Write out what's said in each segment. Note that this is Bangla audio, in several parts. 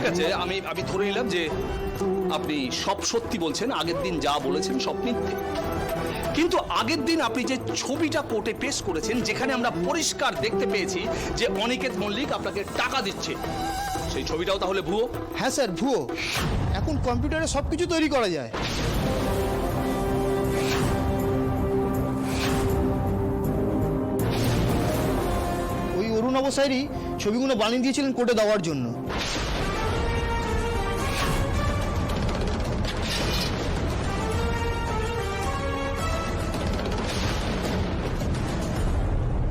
আছে, আমি আমি ধরে নিলাম যে আপনি সব সত্যি বলছেন, আগের দিন যা বলেছেন সব মিথ্যে। কিন্তু আগের দিন আপনি যে ছবিটা কোর্টে পেশ করেছেন, যেখানে আমরা পরিষ্কার দেখতে পেয়েছি যে অনিকেত মল্লিক আপনাকে টাকা দিচ্ছে, সেই ছবিটাও তাহলে ভুয়ো? হ্যাঁ স্যার, ভুয়ো। এখন কম্পিউটারে সব কিছু তৈরি করা যায়। ওই অরুণাভ স্যারই ছবিগুলো বানিয়ে দিয়েছিলেন কোর্টে দেওয়ার জন্য।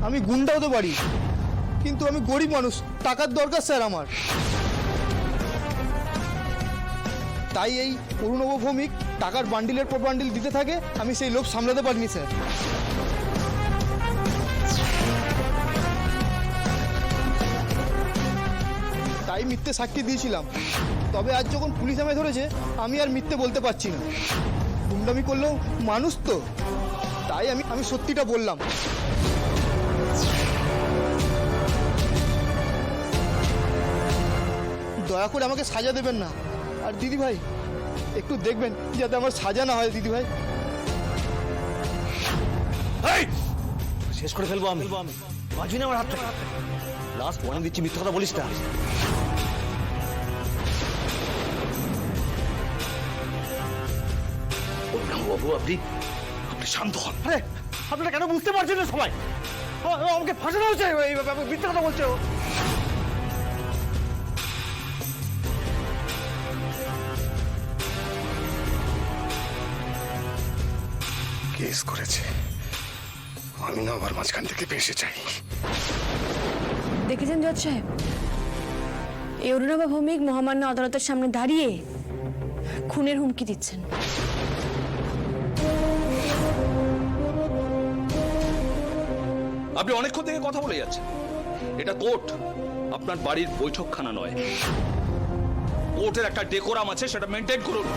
আমি গুন্ডা হতে পারি, কিন্তু আমি গরিব মানুষ, টাকার দরকার স্যার আমার। তাই এই অরুণাভ ভৌমিক টাকার বান্ডিলের পর বান্ডিল দিতে থাকে, আমি সেই লোভ সামলাতে পারিনি স্যার। তাই মিথ্যে সাক্ষী দিয়েছিলাম। তবে আজ যখন পুলিশ আমায় ধরেছে, আমি আর মিথ্যে বলতে পারছি না। গুন্ডামি করলেও মানুষ তো, তাই আমি সত্যিটা বললাম। দয়া করে আমাকে সাজা দেবেন না। আর দিদি ভাই, একটু দেখবেন যাতে আমার সাজা না হয় দিদি ভাই। শেষ করে ফেলবো আমি, বাঁচবি না আমার হাত থেকে। লাস্ট ওয়ার্নিং দিচ্ছি, মিথ্যা কথা বলিস না। বাবু, আপনি শান্ত হন। আরে আপনারা কেন বুঝতে পারছেন না সবাই? আমাকে ফাঁসানো হচ্ছে, মিথ্যা কথা বলছে ও। কেস করেছে, আমি না আবার মাঝখান থেকে ভেসে চাই। দেখেছেন জজ সাহেব, এই অরুণাভ ভৌমিক মহামান্য আদালতের সামনে দাঁড়িয়ে খুনের হুমকি দিচ্ছেন। আপনি অনেকক্ষণ থেকে কথা বলে যাচ্ছেন। এটা কোর্ট, আপনার বাড়ির বৈঠকখানা নয়। কোর্টের একটা ডেকোরাম আছে, সেটা মেনটেন করুন।